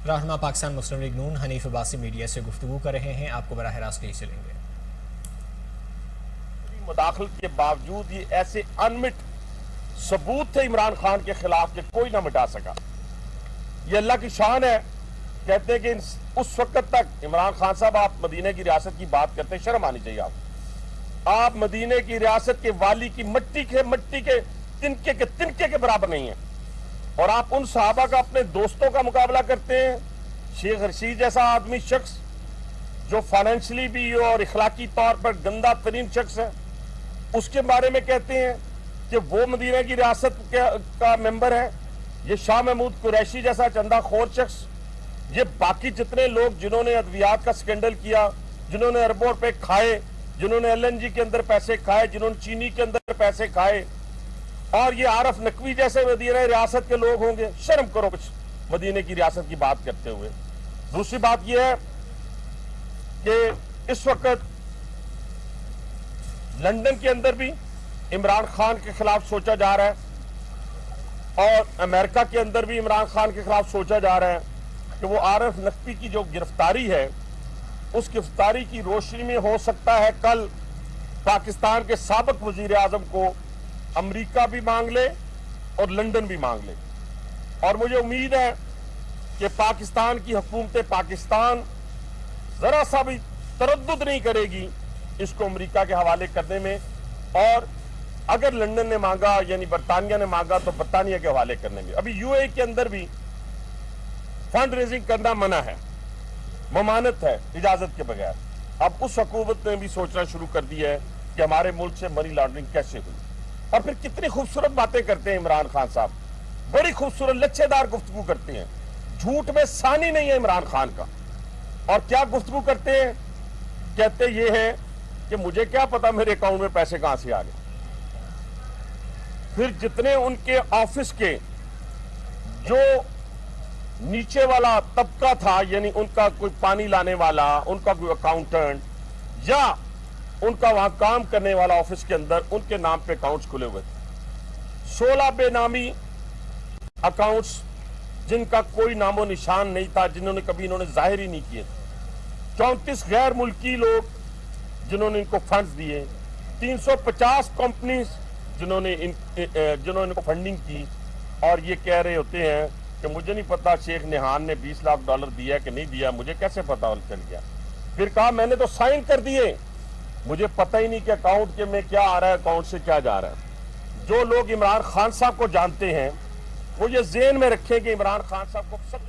रहनुमा पाकिस्तान मुस्लिम लीग नून हनीफ अब्बासी मीडिया से गुफ्तगू कर रहे हैं, आपको बराह रास्त ले चलेंगे। मुदाखलत के बावजूद ये ऐसे अनमिट सबूत थे इमरान खान के खिलाफ कि कोई ना मिटा सका। ये अल्लाह की शान है। कहते हैं कि उस वक्त तक इमरान खान साहब, आप मदीने की रियासत की बात करते हैं, शर्म आनी चाहिए आप मदीने की रियासत के वाली की मट्टी के तिनके के बराबर नहीं है, और आप उन सहाबा का अपने दोस्तों का मुकाबला करते हैं। शेख रशीद जैसा आदमी शख्स जो फाइनेंशियली भी और इखलाकी तौर पर गंदा तरीन शख्स है, उसके बारे में कहते हैं कि वो मदीना की रियासत का मेंबर है। ये शाह महमूद कुरैशी जैसा चंदाखोर शख्स, ये बाकी जितने लोग जिन्होंने अद्वियात का स्कैंडल किया, जिन्होंने अरबों रुपए खाए, जिन्होंने LNG के अंदर पैसे खाए, जिन्होंने चीनी के अंदर पैसे खाए, और ये आरफ नकवी जैसे मदीना रियासत के लोग होंगे। शर्म करो कुछ मदीने की रियासत की बात करते हुए। दूसरी बात यह है कि इस वक्त लंदन के अंदर भी इमरान खान के खिलाफ सोचा जा रहा है, और अमेरिका के अंदर भी इमरान खान के खिलाफ सोचा जा रहा है कि वो आरफ नकवी की जो गिरफ्तारी है, उस गिरफ्तारी की रोशनी में हो सकता है कल पाकिस्तान के साबिक वजीर आजम को अमेरिका भी मांग ले और लंदन भी मांग ले। और मुझे उम्मीद है कि पाकिस्तान की हुकूमत पाकिस्तान जरा सा भी तरद्दुद नहीं करेगी इसको अमेरिका के हवाले करने में, और अगर लंदन ने मांगा यानी बरतानिया ने मांगा तो बरतानिया के हवाले करने में। अभी UAE के अंदर भी फंड रेजिंग करना मना है, ममानत है इजाजत के बगैर। अब उस हुकूमत ने भी सोचना शुरू कर दिया है कि हमारे मुल्क से मनी लॉन्ड्रिंग कैसे हुई। और फिर कितनी खूबसूरत बातें करते हैं इमरान खान साहब, बड़ी खूबसूरत लच्छेदार गुफ्तगू करते हैं, झूठ में सानी नहीं है इमरान खान का। और क्या गुफ्तगू करते हैं, कहते ये है कि मुझे क्या पता मेरे अकाउंट में पैसे कहां से आ गए। फिर जितने उनके ऑफिस के जो नीचे वाला तबका था, यानी उनका कोई पानी लाने वाला, उनका कोई अकाउंटेंट, या उनका वहां काम करने वाला ऑफिस के अंदर उनके नाम पे अकाउंट्स खुले हुए थे। 16 बेनामी अकाउंट्स जिनका कोई नामो निशान नहीं था, जिन्होंने कभी इन्होंने जाहिर ही नहीं किए। 34 गैर मुल्की लोग जिन्होंने इनको फंड्स दिए, 350 कंपनीज जिन्होंने इनको फंडिंग की, और ये कह रहे होते हैं कि मुझे नहीं पता शेख निहान ने $20 लाख दिया कि नहीं दिया, मुझे कैसे पता चल गया। फिर कहा मैंने तो साइन कर दिए, मुझे पता ही नहीं कि अकाउंट के में क्या आ रहा है, अकाउंट से क्या जा रहा है। जो लोग इमरान खान साहब को जानते हैं वो ये ज़हन में रखें कि इमरान खान साहब को सब